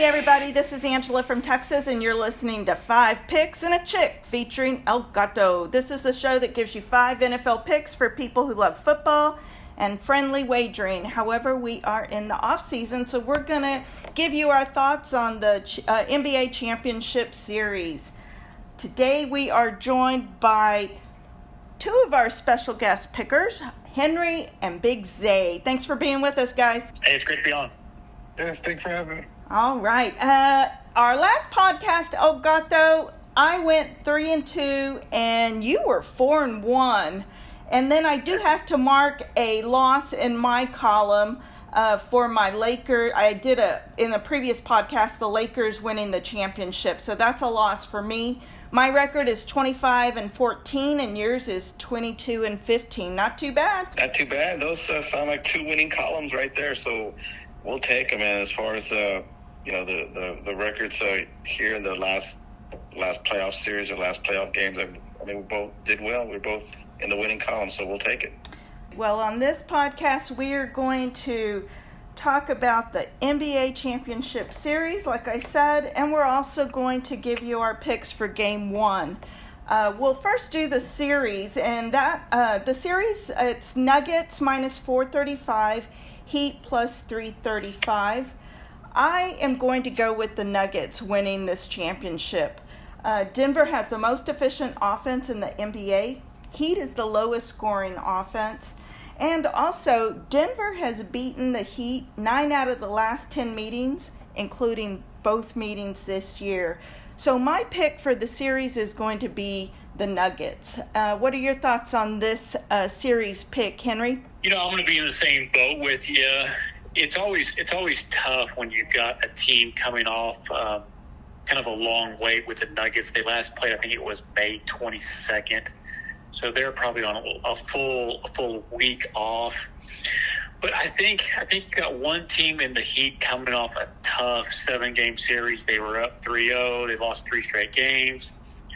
everybody, this is Angela from Texas, and you're listening to 5 Picks and a Chick featuring El Gato. This is a show that gives you 5 NFL picks for people who love football and friendly wagering. However, we are in the offseason, so we're going to give you our thoughts on the NBA Championship Series. Today we are joined by 2 of our special guest pickers, Henry and Big Zay. Thanks for being with us, guys. Hey, it's great to be on. Yes, thanks for having me. All right. Our last podcast, El Gato, I went 3-2, and you were 4-1. And then I do have to mark a loss in my column for my Lakers. I did in a previous podcast, the Lakers winning the championship. So that's a loss for me. My record is 25-14, and yours is 22-15. Not too bad. Not too bad. Those sound like 2 winning columns right there. So we'll take them. And as far as the records here in the last playoff series or last playoff games, I mean, we both did well. We're both in the winning column, so we'll take it. Well, on this podcast, we are going to talk about the NBA Championship Series, like I said, and we're also going to give you our picks for Game 1. We'll first do the series, and the series, it's Nuggets minus 435, Heat plus 335. I am going to go with the Nuggets winning this championship. Denver has the most efficient offense in the NBA. Heat is the lowest scoring offense. And also, Denver has beaten the Heat 9 out of the last 10 meetings, including both meetings this year. So my pick for the series is going to be the Nuggets. What are your thoughts on this series pick, Henry? I'm going to be in the same boat with you. It's always tough when you've got a team coming off kind of a long wait with the Nuggets. They last played, I think it was May 22nd. So they're probably on a full week off. But I think you got one team in the Heat coming off a tough 7-game series. They were up 3-0. They lost 3 straight games.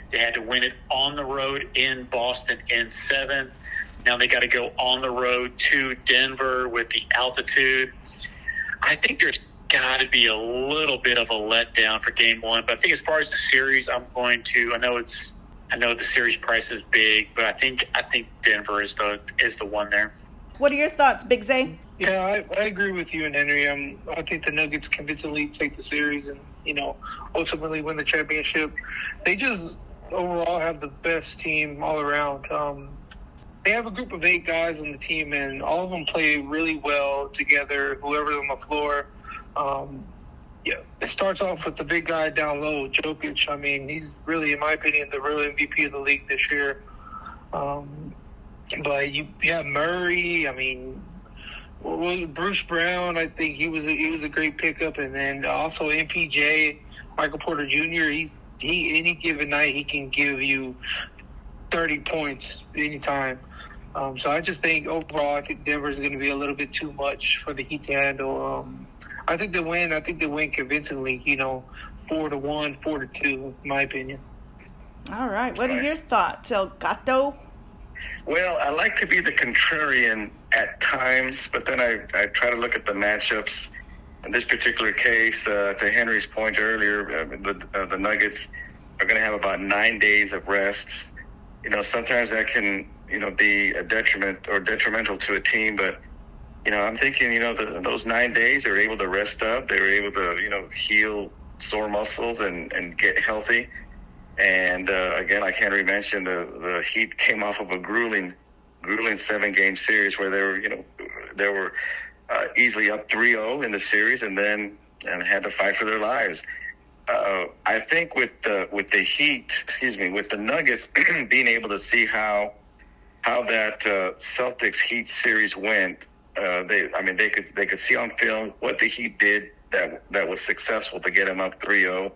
They had to win it on the road in Boston in 7. Now they got to go on the road to Denver with the altitude. I think there's got to be a little bit of a letdown for Game 1. But I think as far as the series, I know the series price is big, but I think Denver is the one there. What are your thoughts, Big Zay? Yeah, I agree with you and Henry. I think the Nuggets convincingly take the series and, ultimately win the championship. They just overall have the best team all around. They have a group of 8 guys on the team, and all of them play really well together, whoever's on the floor. It starts off with the big guy down low, Jokic. I mean, he's really, in my opinion, the real MVP of the league this year. But you have Murray. I mean, Bruce Brown. I think he was a great pickup, and then also MPJ, Michael Porter Jr. He any given night he can give you 30 points anytime. So I just think overall, I think Denver is going to be a little bit too much for the Heat to handle. I think they win. I think they win convincingly. 4-1, 4-2, in my opinion. All right. What are your thoughts, El Gato? Well, I like to be the contrarian at times, but then I try to look at the matchups. In this particular case, to Henry's point earlier, the Nuggets are going to have about 9 days of rest. Sometimes that can, be a detrimental to a team, but I'm thinking, those 9 days they were able to rest up. They were able to, heal sore muscles and get healthy. And again, like Henry mentioned, the Heat came off of a grueling 7-game series where they were easily up 3-0 in the series and had to fight for their lives. I think with the Nuggets being able to see how that Celtics Heat series went. They could see on film what the Heat did that was successful to get them up 3-0.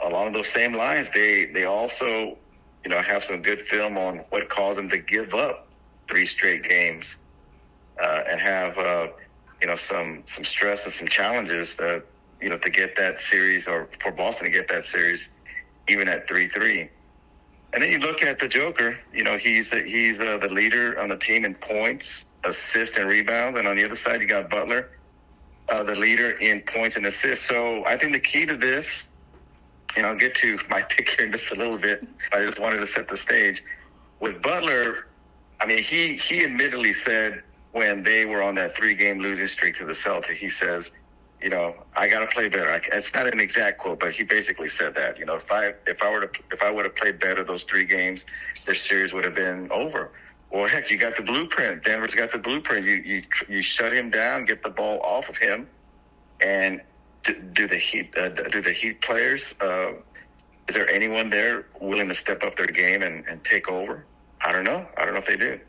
Along those same lines, they also, have some good film on what caused them to give up 3 straight games and have, some stress and some challenges that, to get that series, or for Boston to get that series even at 3-3. And then you look at the Joker, he's the leader on the team in points, assists, and rebounds. And on the other side, you got Butler, the leader in points and assists. So I think the key to this, and I'll get to my pick here in just a little bit. I just wanted to set the stage. With Butler, I mean, he admittedly said when they were on that 3-game losing streak to the Celtics, he says, I got to play better. It's not an exact quote, but he basically said that. If I would have played better those 3 games, this series would have been over. Well, heck, you got the blueprint. Denver's got the blueprint. You shut him down, get the ball off of him, and do the Heat players? Is there anyone there willing to step up their game and take over? I don't know. I don't know if they do.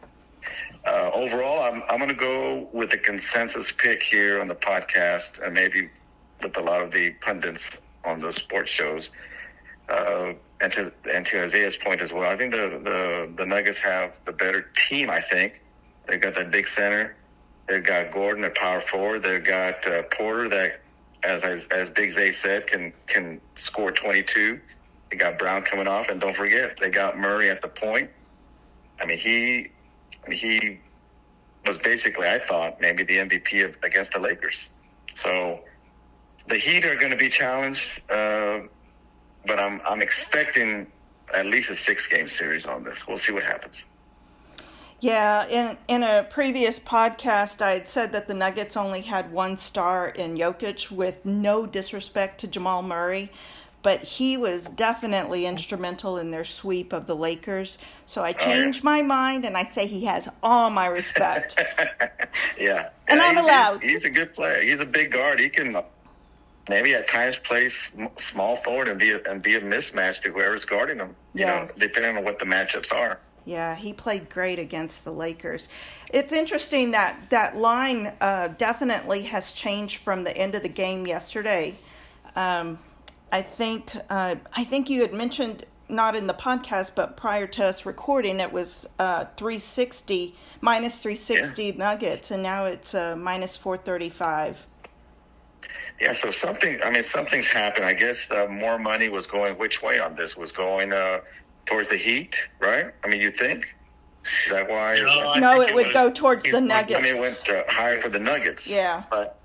Overall, I'm going to go with a consensus pick here on the podcast, and maybe with a lot of the pundits on those sports shows. And to Isaiah's point as well, I think the Nuggets have the better team. I think they've got that big center. They've got Gordon at power forward. They've got Porter that, as Big Zay said, can score 22. They got Brown coming off, and don't forget they got Murray at the point. I mean, he was basically, I thought, maybe the MVP against the Lakers. So the Heat are going to be challenged, but I'm expecting at least a 6-game series on this. We'll see what happens. Yeah, in a previous podcast, I had said that the Nuggets only had 1 star in Jokic, with no disrespect to Jamal Murray, but he was definitely instrumental in their sweep of the Lakers. So I changed my mind, and I say he has all my respect. Yeah. And I'm allowed. He's a good player. He's a big guard. He can maybe at times play small forward and be a mismatch to whoever's guarding him, depending on what the matchups are. Yeah, he played great against the Lakers. It's interesting that line definitely has changed from the end of the game yesterday. I think you had mentioned, not in the podcast, but prior to us recording, it was minus 360 Nuggets, and now it's minus 435. Yeah, so something's happened. I guess more money was going which way on this? Was going towards the Heat, right? I mean, you think? Is that why? No, it would go towards the Nuggets. I mean, it went higher for the Nuggets. Yeah. But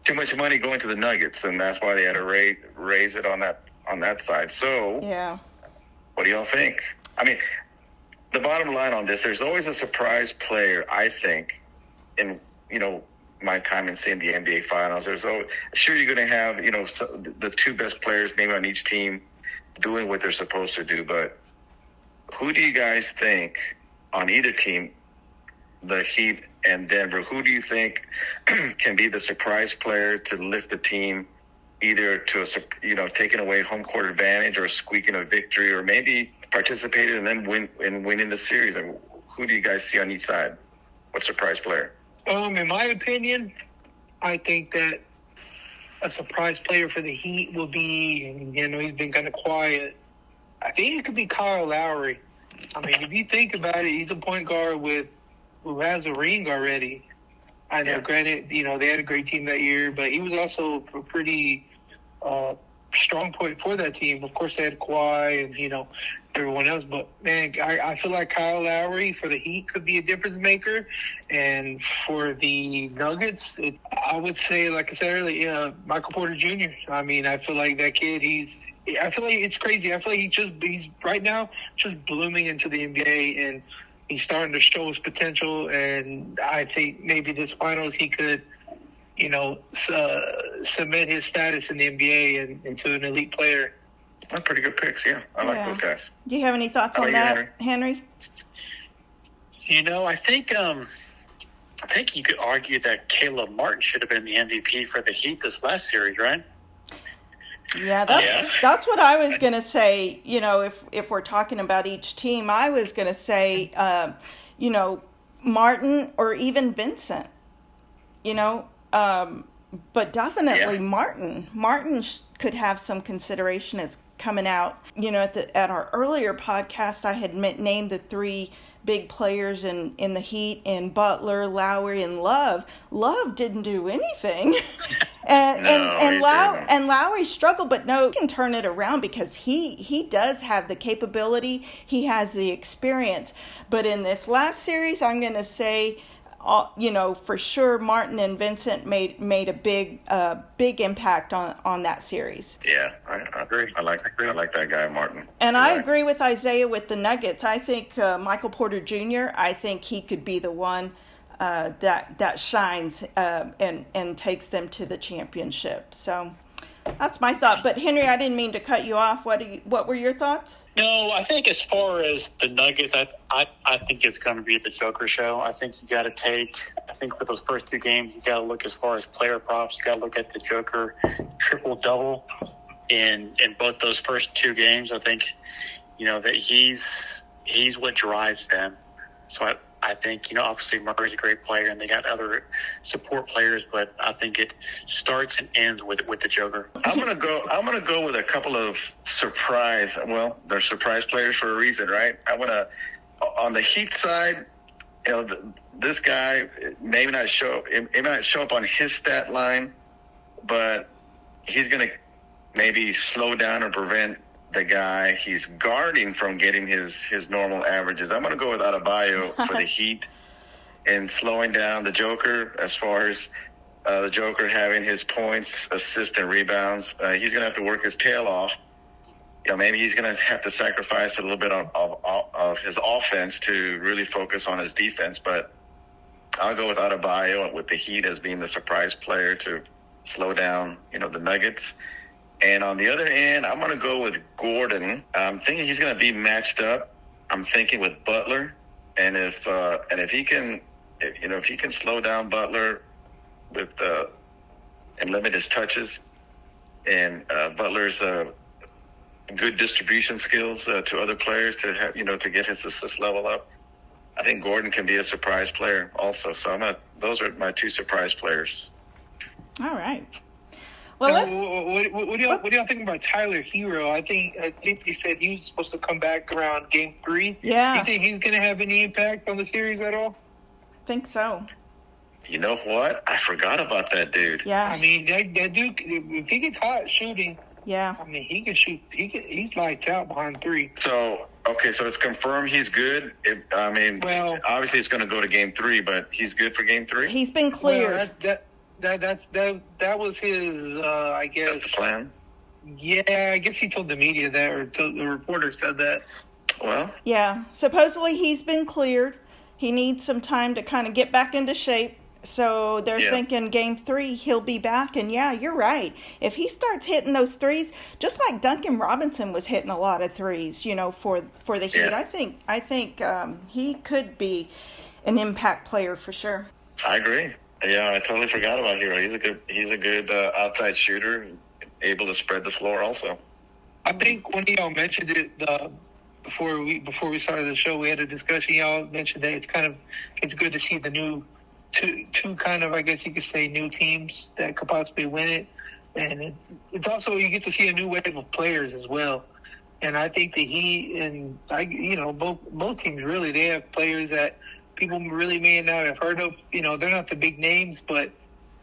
too much money going to the Nuggets, and that's why they had to raise it on that side. So, yeah. What do y'all think? I mean, the bottom line on this, there's always a surprise player, I think, in, my time in seeing the NBA Finals. Sure, you're going to have, the 2 best players maybe on each team doing what they're supposed to do, but who do you guys think on either team, the Heat and Denver, who do you think can be the surprise player to lift the team, either to taking away home court advantage or squeaking a victory, or maybe participating and then winning the series? And who do you guys see on each side? What surprise player? In my opinion, I think that a surprise player for the Heat will be, and he's been kind of quiet, I think it could be Kyle Lowry. I mean, if you think about it, he's a point guard who has a ring already. I know, granted, they had a great team that year, but he was also a pretty strong point for that team. Of course, they had Kawhi and, everyone else. But, man, I feel like Kyle Lowry for the Heat could be a difference maker. And for the Nuggets, I would say, like I said earlier, Michael Porter Jr. I mean, I feel like that kid, I feel like it's crazy. I feel like he's right now just blooming into the NBA, and he's starting to show his potential. And I think maybe this finals he could, cement his status in the NBA and into an elite player. That's pretty good picks, yeah. I like those guys. Do you have any thoughts on that, Henry? I think you could argue that Caleb Martin should have been the MVP for the Heat this last series, right? Yeah, that's what I was going to say. If we're talking about each team, I was going to say, Martin or even Vincent, but definitely Martin. Martin could have some consideration as coming out. At our earlier podcast, I had named the 3 big players in the Heat, and Butler, Lowry, and Love. Love didn't do anything. and Lowry struggled, but no, he can turn it around because he does have the capability. He has the experience. But in this last series, I'm going to say for sure Martin and Vincent made a big impact on that series. Yeah, I agree. I like that guy, Martin. And I agree with Isaiah with the Nuggets. I think Michael Porter Jr., I think he could be the one that shines and takes them to the championship. So that's my thought. But Henry, I didn't mean to cut you off. What were your thoughts? No, I think as far as the Nuggets, I think it's going to be the Joker show. I think I think for those first 2 games, you got to look as far as player props. You got to look at the Joker triple-double in both those first 2 games. I think, that he's what drives them. So I think, obviously Murray's a great player and they got other support players, but I think it starts and ends with the Joker. I'm gonna go with a couple of surprise. Well, they're surprise players for a reason, right? On the Heat side, this guy may not show up on his stat line, but he's gonna maybe slow down or prevent the guy he's guarding from getting his normal averages. I'm going to go with Adebayo for the Heat and slowing down the Joker as far as the Joker having his points, assists, and rebounds. He's going to have to work his tail off. Maybe he's going to have to sacrifice a little bit of his offense to really focus on his defense. But I'll go with Adebayo with the Heat as being the surprise player to slow down, the Nuggets. And on the other end, I'm going to go with Gordon. I'm thinking he's going to be matched up. I'm thinking with Butler, and if he can slow down Butler with and limit his touches, and Butler's good distribution skills to other players to have to get his assist level up, I think Gordon can be a surprise player also. So those are my 2 surprise players. All right. Well, what do y'all think about Tyler Hero? I think they said he was supposed to come back around Game 3. Yeah. Do you think he's going to have any impact on the series at all? I think so. You know what? I forgot about that dude. Yeah. I mean, that dude, if he gets hot shooting, yeah. I mean, he can shoot. He's lights out behind 3. So it's confirmed he's good. Obviously it's going to go to Game 3, but he's good for Game 3. He's been cleared. Well, that was his. I guess that's the plan. Yeah, I guess he told the media that, or the reporter said that. Well, yeah. Supposedly he's been cleared. He needs some time to kind of get back into shape. So they're thinking Game 3 he'll be back. And yeah, you're right. If he starts hitting those threes, just like Duncan Robinson was hitting a lot of threes, for the Heat, I think he could be an impact player for sure. I agree. Yeah, I totally forgot about Hero. He's a good outside shooter, able to spread the floor also. I think one of y'all mentioned it before we started the show. We had a discussion. Y'all mentioned that it's good to see the new two kind of, I guess you could say, new teams that could possibly win it, and it's also you get to see a new wave of players as well. And I think the Heat and both teams really, they have players that people really may not have heard of. They're not the big names, but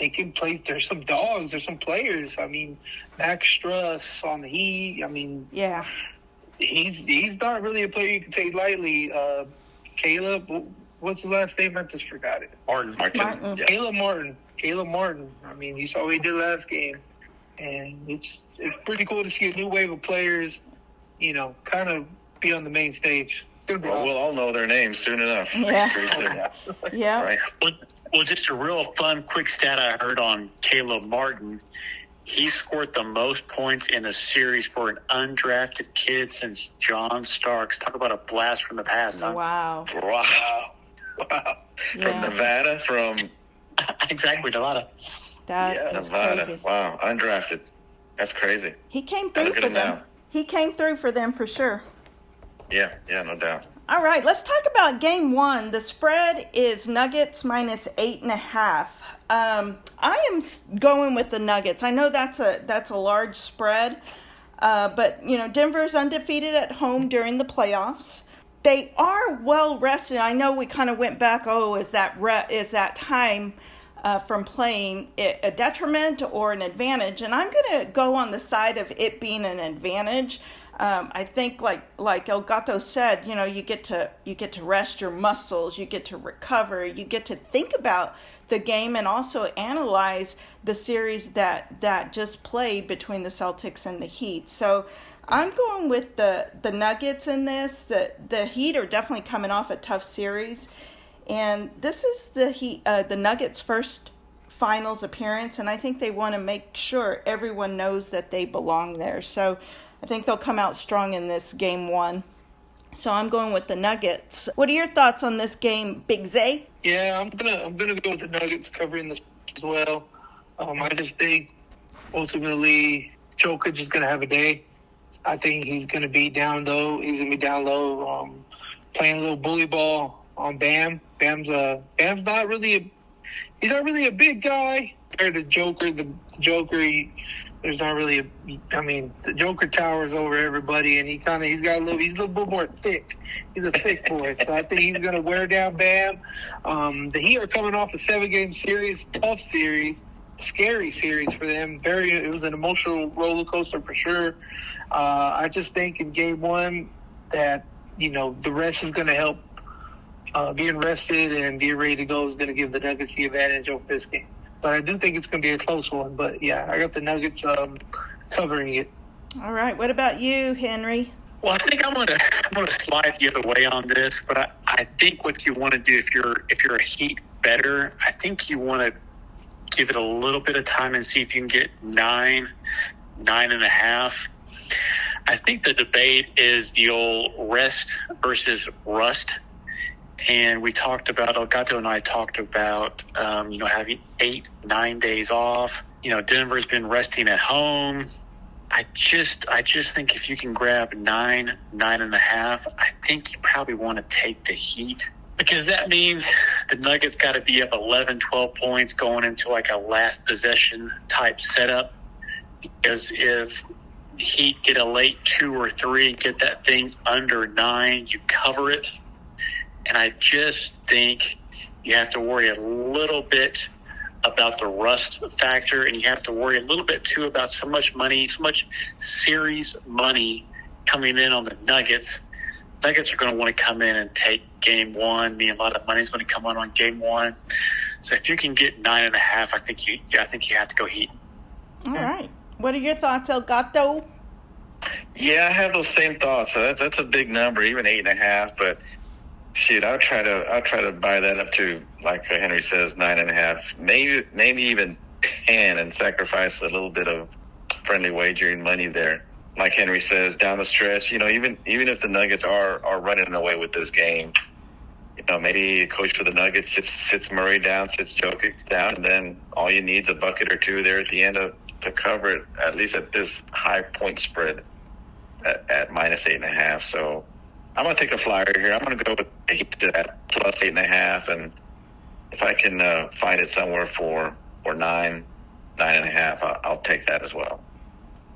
they can play. There's some dogs. There's some players. I mean, Max Struss on the Heat. I mean, yeah, he's not really a player you can take lightly. Caleb, what's his last name? I just forgot it. Martin. Yeah. Caleb Martin. I mean, you saw what he did last game, and it's pretty cool to see a new wave of players. Kind of be on the main stage. We'll all know their names soon enough. Yeah. Yeah. Right. Well, just a real fun, quick stat I heard on Caleb Martin. He scored the most points in a series for an undrafted kid since John Starks. Talk about a blast from the past, huh? Wow. Yeah. From Nevada, exactly, Nevada. That's Nevada. crazy. Wow, undrafted. That's crazy. He came through for them. Now. He came through for them for sure. Yeah, no doubt. All right, let's talk about Game 1. The spread is Nuggets minus 8.5. I am going with the Nuggets. I know that's a large spread, but Denver's undefeated at home during the playoffs. They are well rested. I know we kind of went back. Is that time from playing a detriment or an advantage? And I'm going to go on the side of it being an advantage. I think like Elgato said, you get to rest your muscles, you get to recover, you get to think about the game and also analyze the series that just played between the Celtics and the Heat. So I'm going with the Nuggets in this. The Heat are definitely coming off a tough series, and this is the Nuggets' first finals appearance, and I think they want to make sure everyone knows that they belong there. So I think they'll come out strong in this game one. So I'm going with the Nuggets. What are your thoughts on this game, Big Zay? Yeah, I'm gonna go with the Nuggets covering this as well. I just think ultimately Joker just gonna have a day. I think he's gonna be down low. He's gonna be down low, playing a little bully ball on Bam. Bam's not really a big guy compared to Joker. The Joker towers over everybody, and he's a little bit more thick. He's a thick boy, so I think he's gonna wear down Bam. The Heat are coming off a 7-game series, tough series, scary series for them. It was an emotional roller coaster for sure. I just think in game one that the rest is gonna help. Being rested and being ready to go is going to give the Nuggets the advantage over this game. But I do think it's going to be a close one. But, yeah, I got the Nuggets covering it. All right. What about you, Henry? Well, I think I'm gonna slide the other way on this, but I think what you want to do if you're a Heat bettor, I think you want to give it a little bit of time and see if you can get 9.5. I think the debate is the old rest versus rust. And we talked about, Elgato and I talked about, having 8-9 days off. Denver's been resting at home. I just think if you can grab 9.5, I think you probably want to take the Heat, because that means the Nuggets got to be up 11, 12 points going into like a last possession type setup. Because if Heat get a late 2 or 3 and get that thing under 9, you cover it. And I just think you have to worry a little bit about the rust factor, and you have to worry a little bit, too, about so much series money coming in on the Nuggets. Nuggets are going to want to come in and take game one. A lot of money is going to come on game one. So if you can get 9.5, I think you have to go Heat. All right. What are your thoughts, Elgato? Yeah, I have those same thoughts. That's a big number, even 8.5, but shoot, I'll try to buy that up to, like Henry says, 9.5, maybe even 10, and sacrifice a little bit of friendly wagering money there. Like Henry says, down the stretch, even if the Nuggets are running away with this game, maybe a coach for the Nuggets sits Murray down, sits Jokic down, and then all you need is a bucket or two there at the end to cover it, at least at this high point spread at minus 8.5. So I'm going to take a flyer here. I'm going to go with the Heat to that plus 8.5, and if I can find it somewhere for 9.5, I'll take that as well.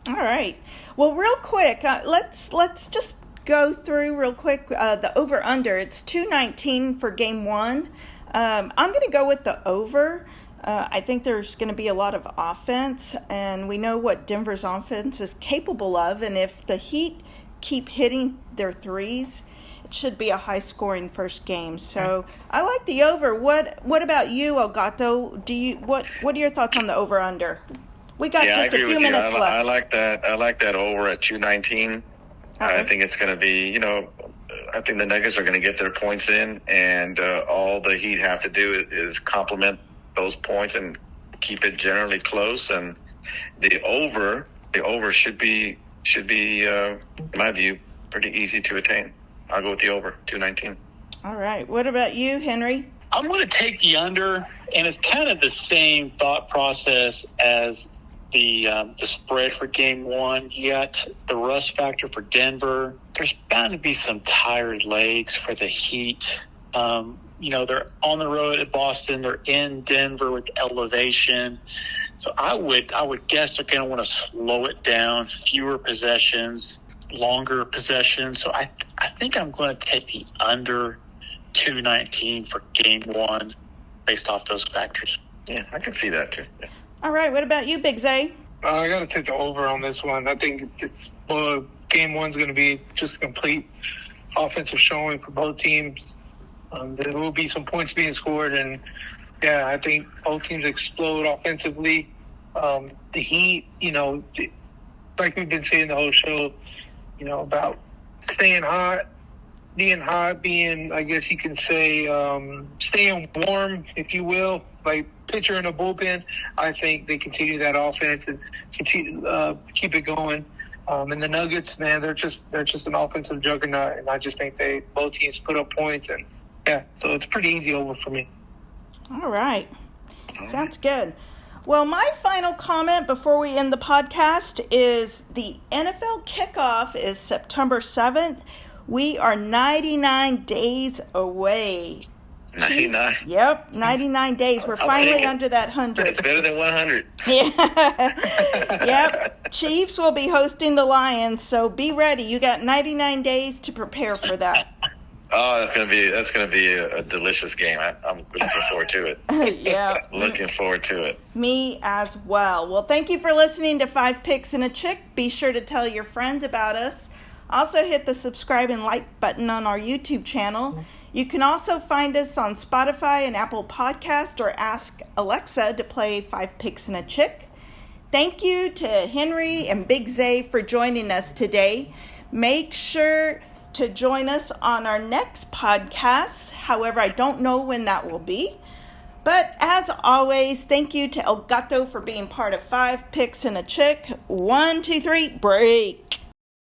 All right. Well, real quick, let's just go through real quick the over/under. It's 219 for game one. I'm going to go with the over. I think there's going to be a lot of offense, and we know what Denver's offense is capable of, and if the Heat keep hitting their threes, it should be a high-scoring first game. So I like the over. What about you, Elgato? What are your thoughts on the over/under? We got just a few minutes left. I like that over at 219. I think it's going to be, I think the Nuggets are going to get their points in, and all the Heat have to do is complement those points and keep it generally close. And the over should be, in my view, pretty easy to attain. I'll go with the over, 219. All right. What about you, Henry? I'm going to take the under, and it's kind of the same thought process as the spread for game one. You got the rust factor for Denver. There's bound to be some tired legs for the Heat. They're on the road at Boston. They're in Denver with elevation. So I would guess they're going to want to slow it down, fewer possessions, longer possessions. So I think I'm going to take the under 219 for game one based off those factors. Yeah, I can see that too. Yeah. All right. What about you, Big Zay? I got to take the over on this one. I think game one's going to be just a complete offensive showing for both teams. There will be some points being scored, and yeah, I think both teams explode offensively. The Heat, like we've been saying the whole show, about staying hot, being, I guess you can say, staying warm, if you will, like pitcher in a bullpen. I think they continue that offense and continue, keep it going. And the Nuggets, man, they're just an offensive juggernaut, and I just think both teams put up points, and yeah, so it's pretty easy over for me. All right. Sounds good. Well, my final comment before we end the podcast is the NFL kickoff is September 7th. We are 99 days away. 99? Yep, 99 days. We're finally under that 100. It's better than 100. Yeah. Yep. Chiefs will be hosting the Lions, so be ready. You got 99 days to prepare for that. Oh, that's gonna be a delicious game. I'm looking forward to it. Yeah. Looking forward to it. Me as well. Well, thank you for listening to 5 Picks and a Chick. Be sure to tell your friends about us. Also hit the subscribe and like button on our YouTube channel. You can also find us on Spotify and Apple Podcast, or ask Alexa to play 5 Picks and a Chick. Thank you to Henry and Big Zay for joining us today. Make sure to join us on our next podcast. However, I don't know when that will be. But as always, thank you to El Gato for being part of 5 Picks and a Chick. 1, 2, 3, break.